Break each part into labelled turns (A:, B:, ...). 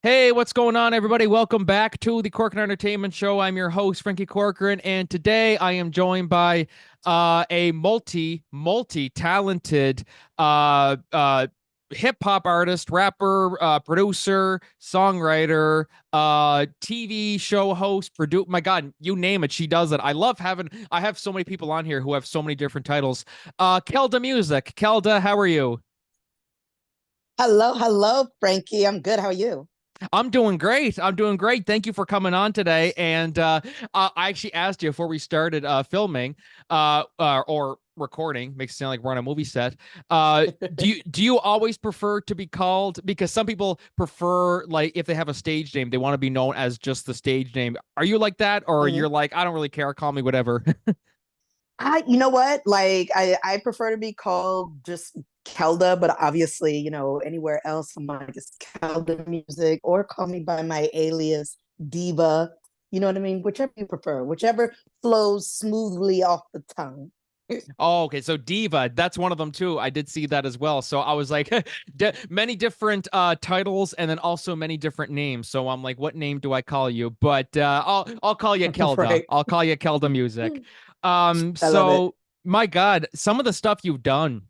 A: Hey, what's going on, everybody? Welcome back to the Corcoran Entertainment Show. I'm your host, Frankie Corcoran, and today I am joined by a multi-talented hip hop artist, rapper, producer, songwriter, TV show host, produce. My God, you name it, she does it. I have so many people on here who have so many different titles. Keldamuzik. Kelda, how are you?
B: Hello, hello, Frankie. I'm good. How are you?
A: I'm doing great. I'm doing great. Thank you for coming on today. And I actually asked you before we started filming or recording. Makes it sound like we're on a movie set. Do you always prefer to be called? Because some people prefer, like, if they have a stage name, they want to be known as just the stage name. Are you like that, or
B: hmm
A: you're like, I don't really care. Call me whatever.
B: you know what? I prefer to be called just Kelda, but obviously, anywhere else, I'm like, it's Kelda Music, or call me by my alias, Diva. You know what I mean? Whichever you prefer, whichever flows smoothly off the tongue.
A: Oh, okay. So Diva, that's one of them too. I did see that as well. So I was like, many different titles, and then also many different names. So I'm like, what name do I call you? But I'll call you Kelda.
B: Right.
A: I'll call you Keldamuzik.
B: I love it.
A: So my God, some of the stuff you've done.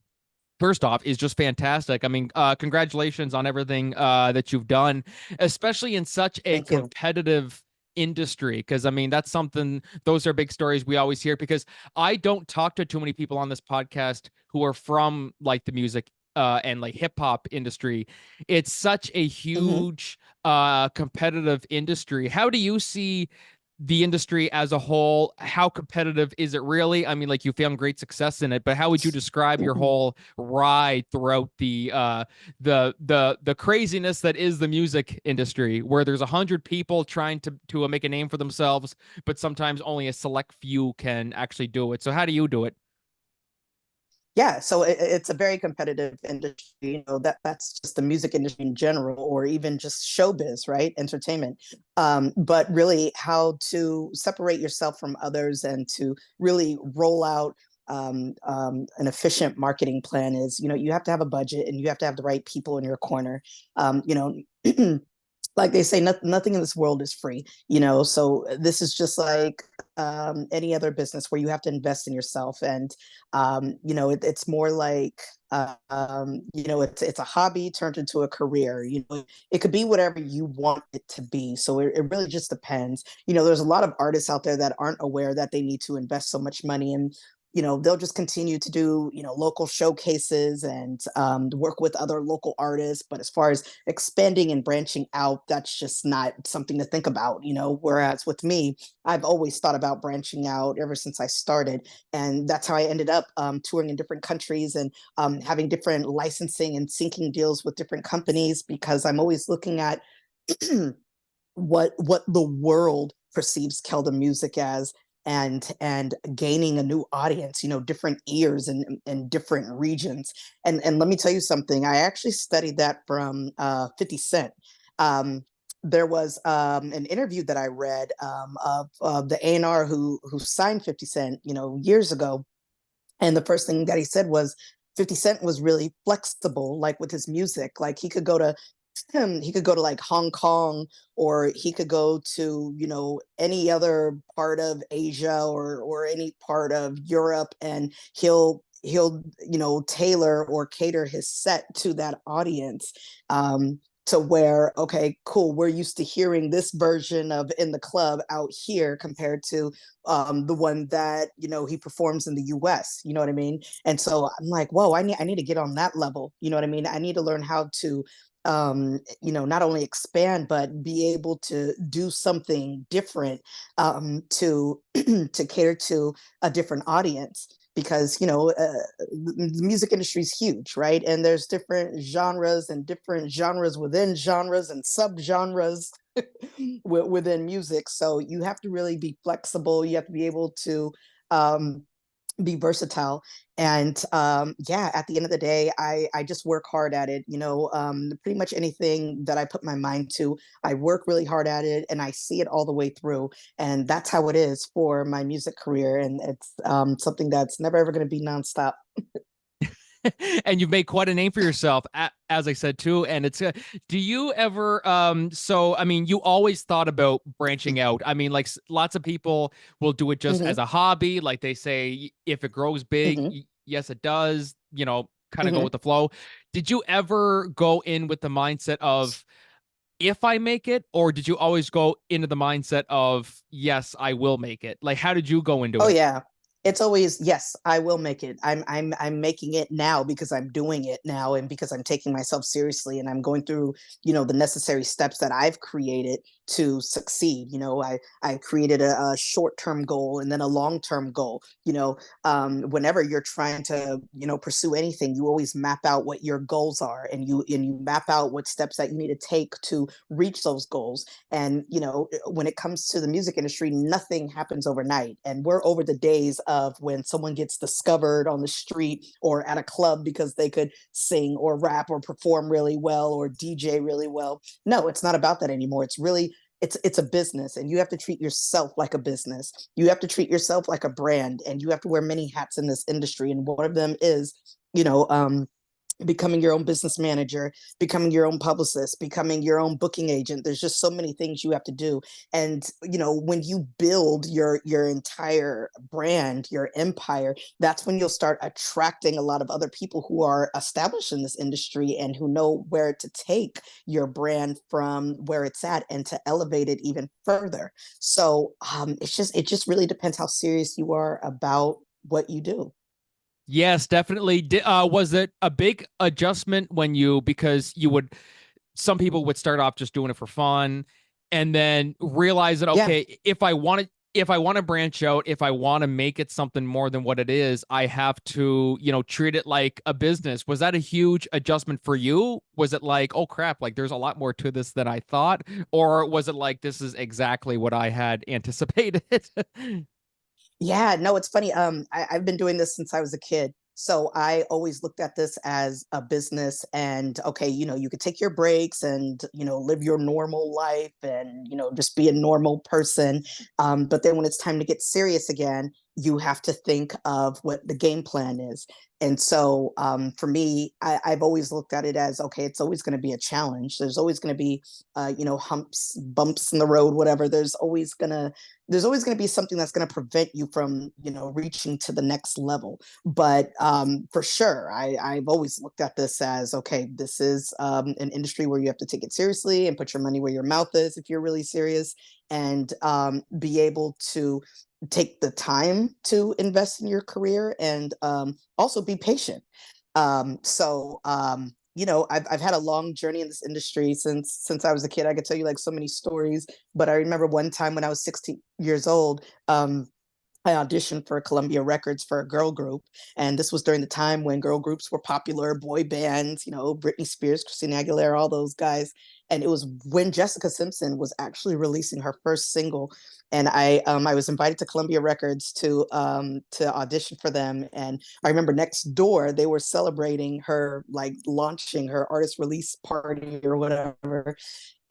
A: First off, is just fantastic. I mean, congratulations on everything that you've done, especially in such a
B: Thank you.
A: competitive industry. Because I mean, that's something; those are big stories we always hear. Because I don't talk to too many people on this podcast who are from like the music and like hip hop industry. It's such a
B: hmm
A: huge competitive industry. How do you see the industry as a whole? How competitive is it really? I mean, like, you found great success in it, but how would you describe your whole ride throughout the craziness that is the music industry, where there's 100 people trying to make a name for themselves, but sometimes only a select few can actually do it. So how do you do it?
B: Yeah, so it's a very competitive industry. That's just the music industry in general, or even just showbiz, right? Entertainment. But really, how to separate yourself from others and to really roll out an efficient marketing plan is, you have to have a budget and you have to have the right people in your corner. Um, you know, like they say, nothing in this world is free, so this is just like any other business where you have to invest in yourself. And it's more like it's a hobby turned into a career. It could be whatever you want it to be, so it really just depends. There's a lot of artists out there that aren't aware that they need to invest so much money, and they'll just continue to do local showcases and work with other local artists. But as far as expanding and branching out, that's just not something to think about. Whereas with me, I've always thought about branching out ever since I started, and that's how I ended up touring in different countries and having different licensing and syncing deals with different companies, because I'm always looking at what the world perceives Keldamuzik as, and gaining a new audience, different ears in different regions. And let me tell you something. I actually studied that from 50 Cent. There was an interview that I read of the A&R who signed 50 Cent, years ago. And the first thing that he said was 50 Cent was really flexible, like with his music. Like he could go to like Hong Kong, or he could go to any other part of Asia, or any part of Europe, and he'll tailor or cater his set to that audience. To where, okay, cool, we're used to hearing this version of In the Club out here compared to the one that he performs in the US. You know what I mean? And so I'm like, whoa, I need to get on that level. You know what I mean? I need to learn how to not only expand but be able to do something different, to to cater to a different audience. Because the music industry is huge, right? And there's different genres and different genres within genres and subgenres within music. So you have to really be flexible. You have to be able to um, be versatile. And yeah, at the end of the day, I just work hard at it. Pretty much anything that I put my mind to, I work really hard at it, and I see it all the way through. And that's how it is for my music career. And it's something that's never ever going to be nonstop.
A: and you've made quite a name for yourself, as I said too. And it's, do you ever, so I mean, you always thought about branching out. I mean, like lots of people will do it just as
B: Hmm.
A: a hobby. Like they say, if it grows big,
B: Hmm.
A: yes, it does, kind of go
B: Hmm.
A: with the flow. Did you ever go in with the mindset of, if I make it, or did you always go into the mindset of, yes, I will make it? Like, how did you go into
B: Oh
A: it?
B: yeah. It's always, yes, I will make it. I'm making it now because I'm doing it now and because I'm taking myself seriously and I'm going through, the necessary steps that I've created to succeed. I created a short-term goal and then a long-term goal. Whenever you're trying to, pursue anything, you always map out what your goals are and you map out what steps that you need to take to reach those goals. And when it comes to the music industry, nothing happens overnight, and we're over the days of when someone gets discovered on the street or at a club because they could sing or rap or perform really well or DJ really well. No, it's not about that anymore. It's a business, and you have to treat yourself like a business. You have to treat yourself like a brand, and you have to wear many hats in this industry, and one of them is you know becoming your own business manager, becoming your own publicist, becoming your own booking agent. There's just so many things you have to do. And when you build your entire brand, your empire, that's when you'll start attracting a lot of other people who are established in this industry and who know where to take your brand from where it's at and to elevate it even further. So it just really depends how serious you are about what you do.
A: Yes, definitely. Was it a big adjustment when because some people would start off just doing it for fun and then realize that,
B: Yeah.
A: okay, if I want to branch out, if I want to make it something more than what it is, I have to, treat it like a business. Was that a huge adjustment for you? Was it like, oh crap, like there's a lot more to this than I thought? Or was it like, this is exactly what I had anticipated?
B: Yeah, no, it's funny. I've been doing this since I was a kid. So I always looked at this as a business and okay, you could take your breaks and, live your normal life and, just be a normal person. But then when it's time to get serious again, you have to think of what the game plan is. And so for me, I've always looked at it as okay, it's always going to be a challenge. There's always going to be, humps, bumps in the road, whatever. There's always going to be something that's going to prevent you from reaching to the next level. But for sure, I've always looked at this as okay, this is an industry where you have to take it seriously and put your money where your mouth is if you're really serious, and be able to take the time to invest in your career and also be patient. I've had a long journey in this industry since I was a kid. I could tell you like so many stories, but I remember one time when I was 16 years old, I auditioned for Columbia Records for a girl group. And this was during the time when girl groups were popular, boy bands, Britney Spears, Christina Aguilera, all those guys. And it was when Jessica Simpson was actually releasing her first single. And I was invited to Columbia Records to audition for them. And I remember next door they were celebrating her like launching her artist release party or whatever.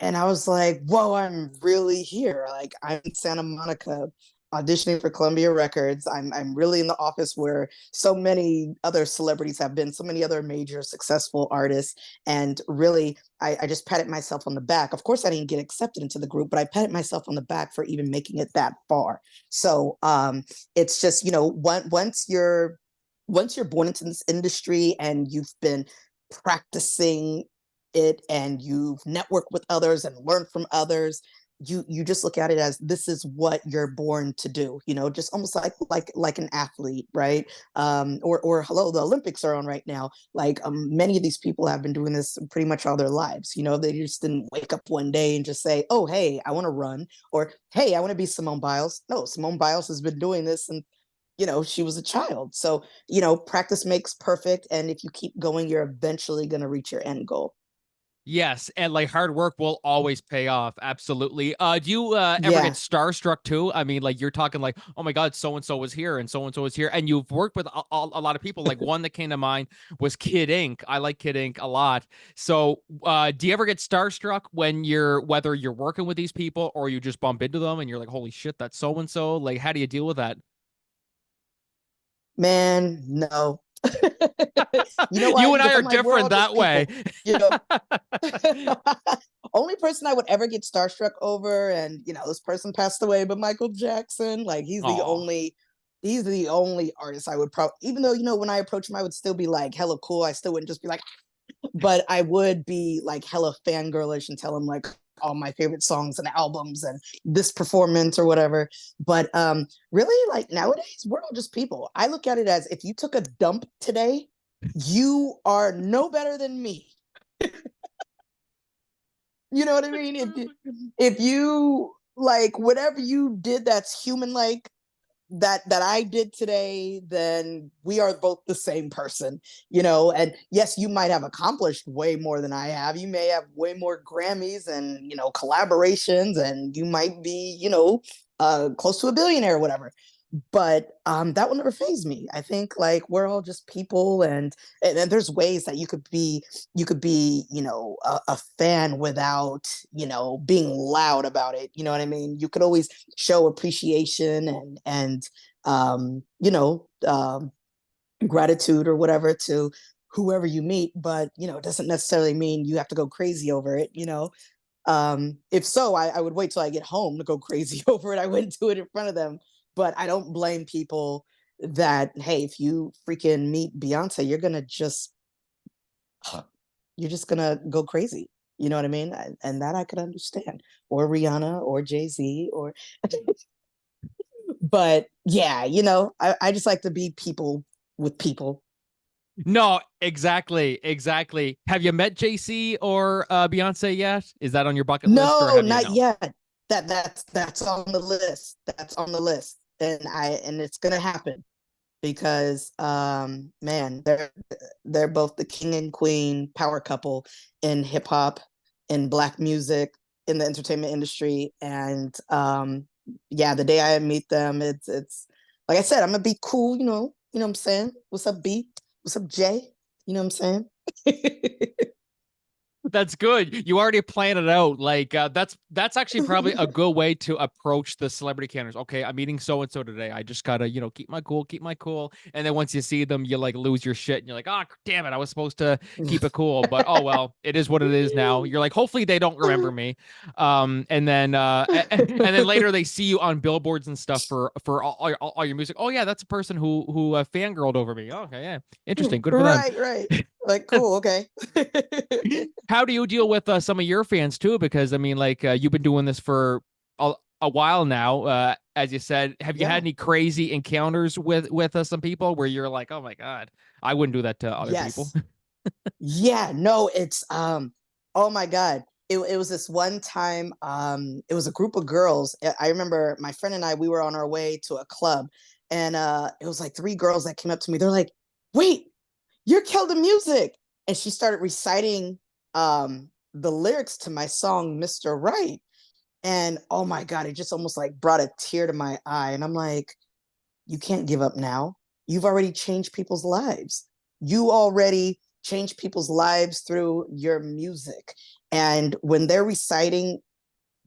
B: And I was like, whoa, I'm really here. Like I'm in Santa Monica auditioning for Columbia Records. I'm really in the office where so many other celebrities have been, so many other major successful artists. And really, I just patted myself on the back. Of course, I didn't get accepted into the group, but I patted myself on the back for even making it that far. So it's just, once you're born into this industry and you've been practicing it and you've networked with others and learned from others, you just look at it as this is what you're born to do, just almost like an athlete, right? Or hello, the Olympics are on right now. Like many of these people have been doing this pretty much all their lives. They just didn't wake up one day and just say, oh hey, I want to run, or hey, I want to be Simone Biles. No, Simone Biles has been doing this and she was a child. So practice makes perfect, and if you keep going, you're eventually going to reach your end goal.
A: Yes, and like hard work will always pay off. Absolutely. Do you ever get
B: Yeah.
A: starstruck too? I mean, like you're talking like, oh my God, so and so was here and so and so was here, and you've worked with a lot of people. Like one that came to mind was Kid Ink. I like Kid Ink a lot. So, do you ever get starstruck when whether you're working with these people or you just bump into them and you're like, holy shit, that's so and so? Like, how do you deal with that?
B: Man, no. You know why?
A: You and I
B: Because
A: are
B: I'm like, we're
A: different
B: all just
A: that way.
B: people, you know. Only person I would ever get starstruck over, and this person passed away, but Michael Jackson, like
A: Oh,
B: he's the only artist I would probably, even though when I approach him, I would still be like hella cool. I still wouldn't just be like, but I would be like hella fangirlish and tell him like all my favorite songs and albums and this performance or whatever. But really, like nowadays, we're all just people. I look at it as if you took a dump today, you are no better than me. You know what I mean? If you like whatever you did that's human like that I did today, then we are both the same person, And yes, you might have accomplished way more than I have. You may have way more Grammys and collaborations, and you might be close to a billionaire or whatever. But that will never phase me. I think like we're all just people, and there's ways that you could be a fan without being loud about it. You know what I mean? You could always show appreciation and gratitude or whatever to whoever you meet, but it doesn't necessarily mean you have to go crazy over it. If so, I would wait till I get home to go crazy over it. I wouldn't do it in front of them. But I don't blame people that, hey, if you freaking meet Beyonce, you're just gonna go crazy. You know what I mean? And that I could understand. Or Rihanna or Jay-Z or but yeah, I just like to be people with people.
A: no, exactly, exactly. Have you met JC or Beyonce yet? Is that on your bucket list, or
B: No,
A: have you
B: not
A: no?
B: yet. That's on the list. That's on the list. And it's gonna happen because man, they're both the king and queen power couple in hip hop, in black music, in the entertainment industry. And yeah, the day I meet them, it's like I said, I'm gonna be cool, you know what I'm saying? What's up, B? What's up, Jay? You know what I'm saying?
A: That's good. You already planned it out. Like that's actually probably a good way to approach the celebrity counters. Okay, I'm meeting so and so today. I just gotta, keep my cool, keep my cool. And then once you see them, you like lose your shit, and you're like, oh damn it, I was supposed to keep it cool, but oh well, it is what it is now. You're like, hopefully they don't remember me. And then later they see you on billboards and stuff for all your music. Oh yeah, that's a person who fangirled over me. Oh, okay, yeah, interesting, good for them.
B: Right. Like, cool, okay.
A: How do you deal with some of your fans too? Because I mean, like you've been doing this for a while now. As you said, have you had
B: Yeah.
A: any crazy encounters with some people where you're like, oh my god, I wouldn't do that to other people?
B: Yes. Yeah, no, it's oh my God. It was this one time, it was a group of girls. I remember my friend and I, we were on our way to a club, and it was like three girls that came up to me. They're like, wait, you're Keldamuzik. And she started reciting the lyrics to my song, Mr. Right. And oh my God, it just almost like brought a tear to my eye. And I'm like, you can't give up now. You've already changed people's lives. You already changed people's lives through your music. And when they're reciting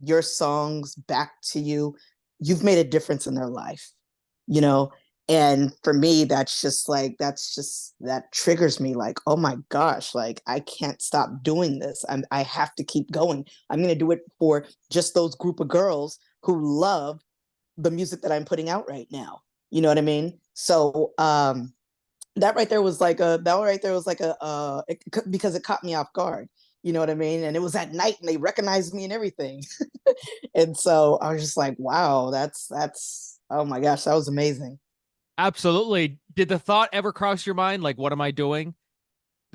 B: your songs back to you, you've made a difference in their life, you know? And for me, that triggers me like, oh my gosh, like I can't stop doing this. I have to keep going. I'm going to do it for just those group of girls who love the music that I'm putting out right now. You know what I mean? So that right there was like because it caught me off guard. You know what I mean? And it was at night and they recognized me and everything. And so I was just like, wow, that's oh my gosh, that was amazing.
A: Absolutely. Did the thought ever cross your mind? Like, what am I doing?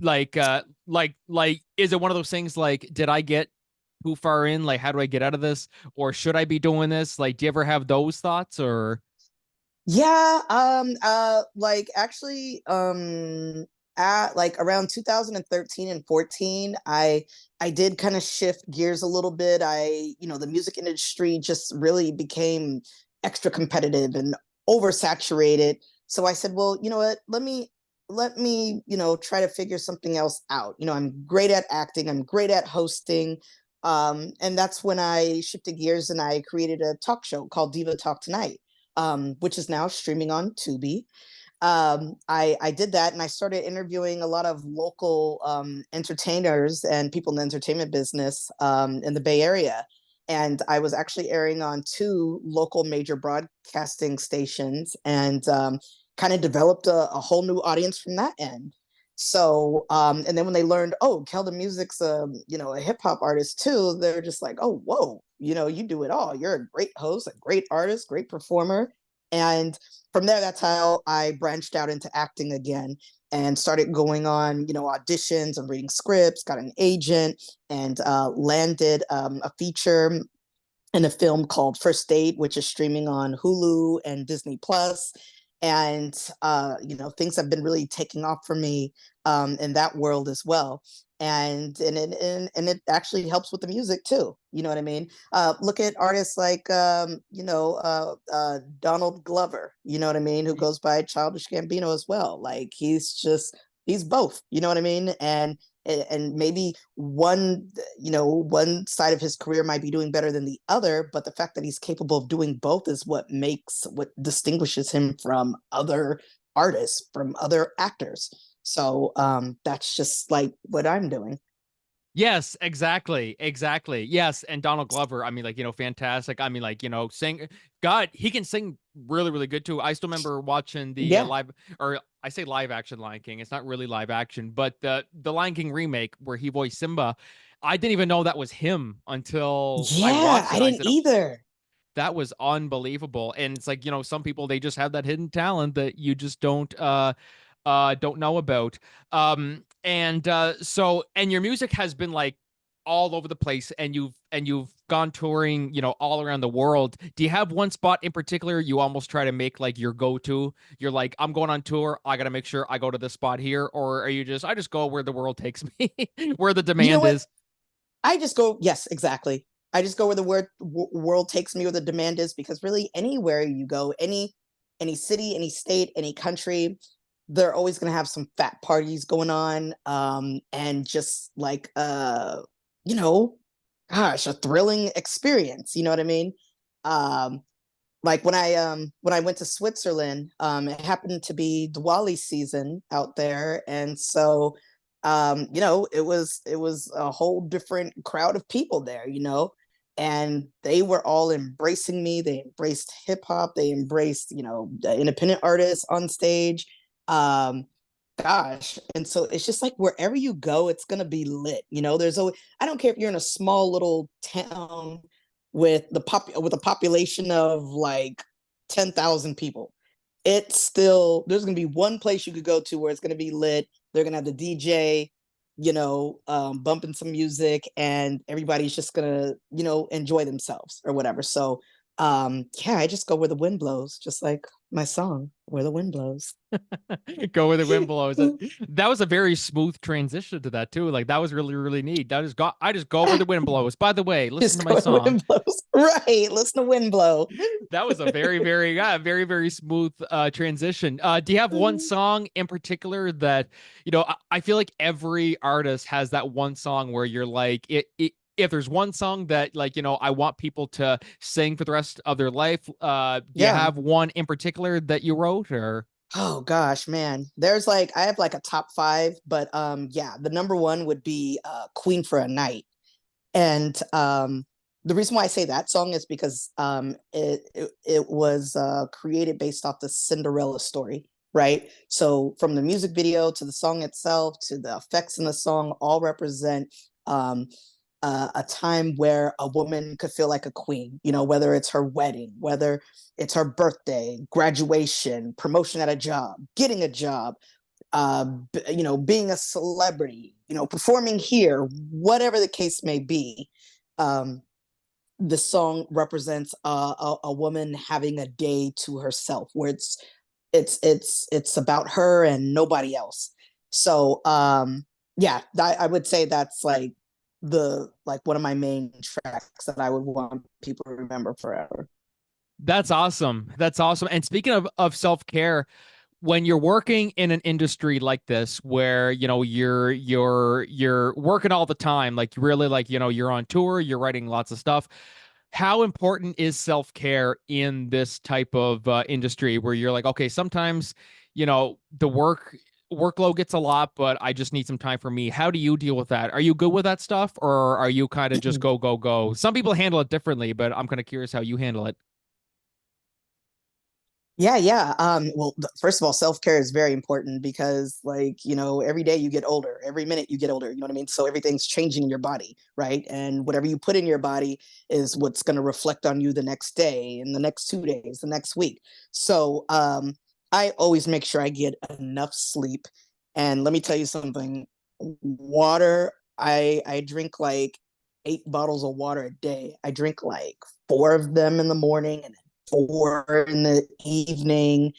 A: Like, is it one of those things like, did I get too far in? Like, how do I get out of this? Or should I be doing this? Like, do you ever have those thoughts or?
B: Yeah, like actually, at like around 2013 and 14, I did kind of shift gears a little bit. The music industry just really became extra competitive and oversaturated. So I said, well, you know what? Let me, try to figure something else out. I'm great at acting, I'm great at hosting. And that's when I shifted gears and I created a talk show called Diva Talk Tonight, which is now streaming on Tubi. I did that, and I started interviewing a lot of local entertainers and people in the entertainment business in the Bay Area. And I was actually airing on two local major broadcasting stations, and kind of developed a whole new audience from that end. So, and then when they learned, oh, Keldamusic's a hip hop artist too, they're just like, oh, whoa, you do it all. You're a great host, a great artist, great performer. And from there, that's how I branched out into acting again and started going on, auditions and reading scripts, got an agent, and landed a feature in a film called First Date, which is streaming on Hulu and Disney Plus. And things have been really taking off for me in that world as well. And it actually helps with the music too. You know what I mean? Look at artists like Donald Glover. You know what I mean? Who goes by Childish Gambino as well. Like he's both. You know what I mean? And maybe one side of his career might be doing better than the other, but the fact that he's capable of doing both is what distinguishes him from other artists, from other actors. So that's just like what I'm doing.
A: Yes, exactly. Exactly. Yes. And Donald Glover, I mean, like, fantastic. I mean, like, sing, God, he can sing really, really good too. I still remember watching the
B: Yeah.
A: live, or I say live action Lion King. It's not really live action, but the Lion King remake where he voiced Simba, I didn't even know that was him until I
B: Yeah,
A: watched
B: I
A: it. I
B: didn't
A: said,
B: either.
A: that was unbelievable. And it's like, some people, they just have that hidden talent that you just don't know about. And your music has been like all over the place, and you've gone touring, all around the world. Do you have one spot in particular you almost try to make like your go-to? You're like, I'm going on tour, I gotta make sure I go to this spot here, or are you just, I just go where the world takes me, where the
B: You know
A: demand
B: what?
A: is?
B: I just go, yes, exactly. I just go where the world takes me, where the demand is, because really anywhere you go, any city, any state, any country, they're always going to have some fat parties going on, and just like you know, gosh, a thrilling experience. You know what I mean? Um, like when I went to Switzerland, it happened to be Diwali season out there, and so it was a whole different crowd of people there, and they were all embracing me. They embraced hip hop. They embraced the independent artists on stage. Um, Gosh, and so it's just like wherever you go, it's gonna be lit. There's always I don't care if you're in a small little town with a population of like 10,000 people. It's still there's gonna be one place you could go to where it's gonna be lit. They're gonna have the DJ, bumping some music, and everybody's just gonna, enjoy themselves or whatever. So, yeah, I just go where the wind blows, just like my song, "Where the Wind Blows."
A: Go where the wind blows. That was a very smooth transition to that too. Like that was really, really neat. I just go where the wind blows. By the way, listen to
B: Just
A: my
B: go where the
A: song.
B: wind blows. Right. Listen to wind blow.
A: That was a very, very, yeah, very, very smooth transition. Do you have one song in particular that, I feel like every artist has that one song where you're like, if there's one song that like, I want people to sing for the rest of their life, do you
B: Yeah.
A: have one in particular that you wrote or?
B: Oh gosh, man. I have like a top five, but yeah, the number one would be Queen for a Night. And the reason why I say that song is because it was created based off the Cinderella story, right? So from the music video to the song itself to the effects in the song, all represent um, a time where a woman could feel like a queen. Whether it's her wedding, whether it's her birthday, graduation, promotion at a job, getting a job, being a celebrity, performing here, whatever the case may be. Um, the song represents a woman having a day to herself, where it's about her and nobody else. So yeah, I would say that's like one of my main tracks that I would want people to remember forever.
A: That's awesome. That's awesome. And speaking of self-care, when you're working in an industry like this where, you're working all the time, like really like, you're on tour, you're writing lots of stuff. how important is self-care in this type of industry where you're like, okay, sometimes, the workload gets a lot, but I just need some time for me. How do you deal with that? Are you good with that stuff, or are you kind of just go, go, go? Some people handle it differently, but I'm kind of curious how you handle it.
B: Yeah, yeah. Well, first of all, self-care is very important because, like, every day you get older, every minute you get older, you know what I mean? So everything's changing in your body, right? And whatever you put in your body is what's going to reflect on you the next day and the next 2 days, the next week. So I always make sure I get enough sleep. And let me tell you something, water, I drink like 8 bottles of water a day. I drink like four of them in the morning and 4 in the evening.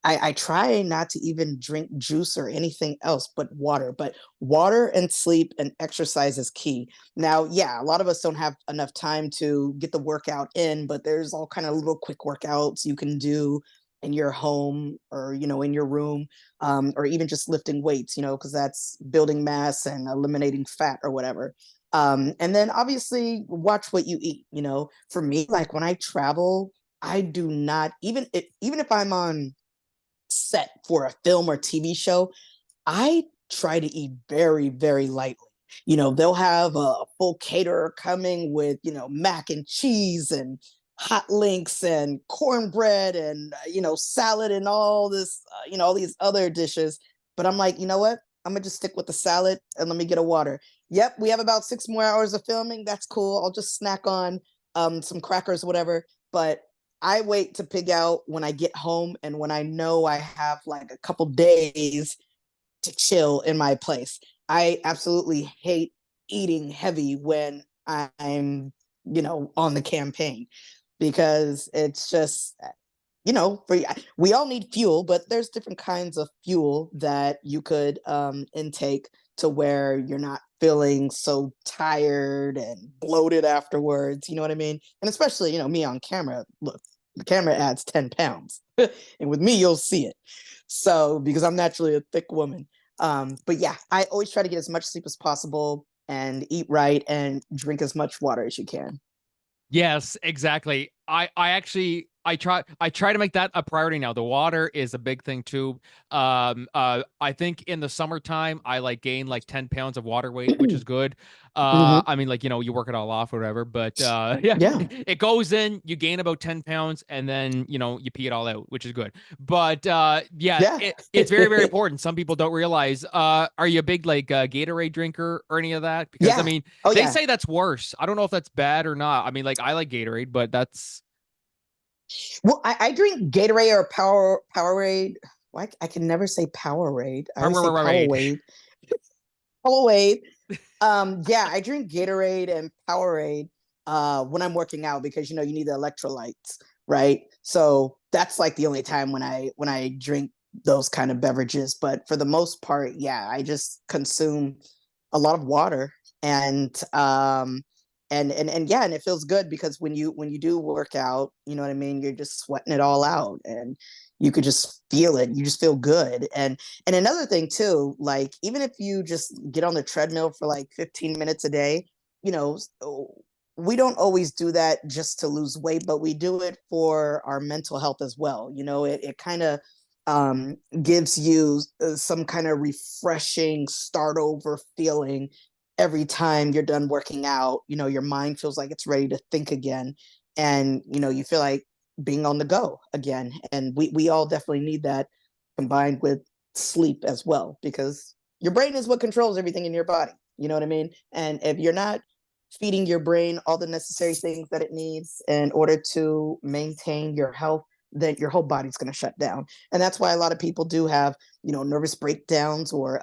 B: I try not to even drink juice or anything else but water. But water and sleep and exercise is key. Now, yeah, a lot of us don't have enough time to get the workout in, but there's all kind of little quick workouts you can do in your home or in your room, or even just lifting weights, because that's building mass and eliminating fat or whatever. And then obviously watch what you eat. For me, like when I travel, I do not even if I'm on set for a film or TV show, I try to eat very, very lightly. They'll have a full caterer coming with, mac and cheese and hot links and cornbread and, salad and all this, all these other dishes. But I'm like, you know what? I'm going to just stick with the salad and let me get a water. Yep, we have about 6 more hours of filming. That's cool. I'll just snack on some crackers, whatever. But I wait to pig out when I get home and when I know I have like a couple days to chill in my place. I absolutely hate eating heavy when I'm, on the campaign because it's just, for we all need fuel, but there's different kinds of fuel that you could intake to where you're not feeling so tired and bloated afterwards. You know what I mean? And especially, me on camera. Look, the camera adds 10 pounds, and with me, you'll see it. So, because I'm naturally a thick woman. But yeah, I always try to get as much sleep as possible and eat right and drink as much water as you can.
A: Yes, exactly. I try to make that a priority now. The water is a big thing too. I think in the summertime I like gain like 10 pounds of water weight, which is good.
B: Hmm.
A: I mean, like, you work it all off or whatever, but yeah,
B: Yeah.
A: it goes in, you gain about 10 pounds, and then you pee it all out, which is good. But yeah,
B: Yeah.
A: it's very, very important. Some people don't realize. Are you a big like Gatorade drinker or any of that? Because I
B: Yeah.
A: mean,
B: Oh
A: they
B: yeah.
A: say that's worse. I don't know if that's bad or not. I mean, like, I like Gatorade, but that's
B: Well, I drink Gatorade or Powerade. Why I can never say Powerade. I always say
A: Powerade.
B: Powerade. Powerade. Yeah, I drink Gatorade and Powerade when I'm working out because you need the electrolytes, right? So that's like the only time when I drink those kind of beverages. But for the most part, yeah, I just consume a lot of water and yeah, and it feels good because when you do work out, you know what I mean, you're just sweating it all out and you could just feel it. You just feel good. And another thing too, like even if you just get on the treadmill for like 15 minutes a day, you know, we don't always do that just to lose weight, but we do it for our mental health as well. It kind of gives you some kind of refreshing start over feeling every time you're done working out. Your mind feels like it's ready to think again, and you feel like being on the go again. And we all definitely need that combined with sleep as well, because your brain is what controls everything in your body. You know what I mean? And if you're not feeding your brain all the necessary things that it needs in order to maintain your health, then your whole body's going to shut down. And that's why a lot of people do have, nervous breakdowns or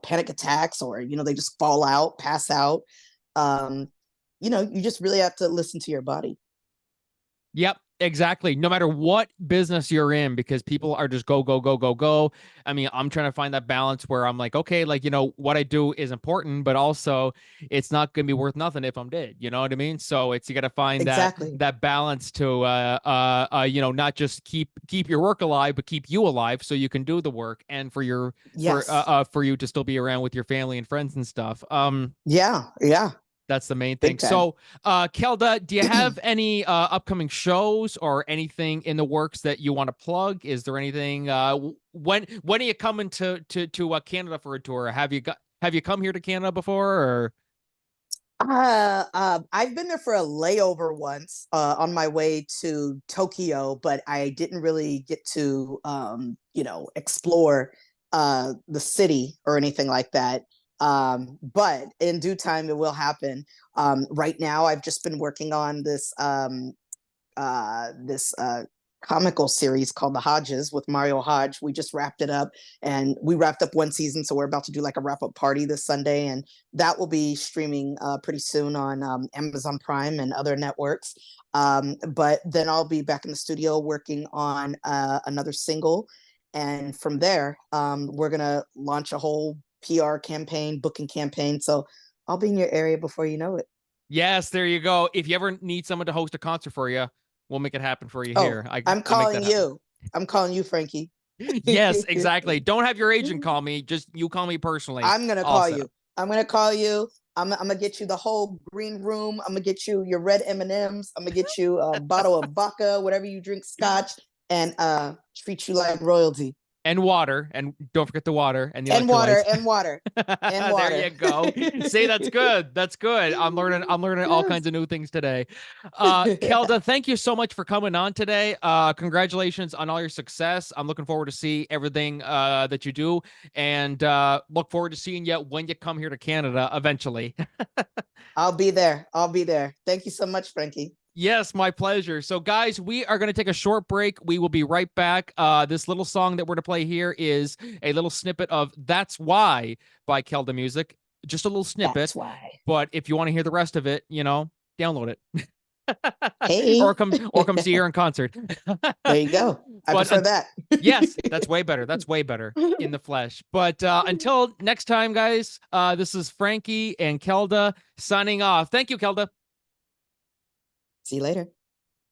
B: panic attacks, or they just fall out, pass out. um you just really have to listen to your body.
A: Yep, exactly. No matter what business you're in, because people are just go, go, go, go, go. I mean, I'm trying to find that balance where I'm like, okay, like, what I do is important, but also it's not going to be worth nothing if I'm dead. You know what I mean? So you got to find that
B: Exactly.
A: that balance to not just keep your work alive, but keep you alive so you can do the work, and for
B: Yes.
A: for you to still be around with your family and friends and stuff.
B: Yeah, yeah.
A: That's the main thing.
B: Big time.
A: So, Kelda, do you have any upcoming shows or anything in the works that you want to plug? Is there anything when are you coming to Canada for a tour? Have you come here to Canada before or
B: I've been there for a layover once on my way to Tokyo, but I didn't really get to, explore the city or anything like that. But in due time, it will happen. Right now, I've just been working on this comical series called The Hodges with Mario Hodge. We just wrapped it up, and we wrapped up one season, so we're about to do like a wrap up party this Sunday, and that will be streaming pretty soon on Amazon Prime and other networks. But then I'll be back in the studio working on another single, and from there, we're gonna launch a whole PR campaign, booking campaign. So I'll be in your area before you know it.
A: Yes, there you go. If you ever need someone to host a concert for you, we'll make it happen for you
B: Oh,
A: here.
B: I'm
A: I'll make that
B: calling
A: happen.
B: you. I'm calling you, Frankie.
A: Yes, exactly. Don't have your agent call me. Just you call me personally.
B: I'm gonna
A: All
B: call
A: set
B: you.
A: up.
B: I'm gonna call you. I'm gonna get you the whole green room. I'm gonna get you your red M&Ms. I'm gonna get you a bottle of vodka, whatever you drink, scotch, and treat you like royalty.
A: And water, and don't forget the water and the
B: And water,
A: electrolytes.
B: and water, and
A: There
B: water.
A: you go. See, that's good. That's good. I'm learning all
B: Yes.
A: kinds of new things today. Kelda, thank you so much for coming on today. Congratulations on all your success. I'm looking forward to see everything that you do, and look forward to seeing you when you come here to Canada eventually.
B: I'll be there. I'll be there. Thank you so much, Frankie.
A: Yes, my pleasure. So, guys, we are going to take a short break. We will be right back. This little song that we're going to play here is a little snippet of That's Why by Keldamuzik. Just a little snippet.
B: That's why.
A: But if you want to hear the rest of it, download it.
B: Hey,
A: or come see her in concert.
B: there you go. I
A: But
B: prefer that.
A: yes, that's way better. That's way better in the flesh. But until next time, guys, this is Frankie and Kelda signing off. Thank you, Kelda.
B: See you later.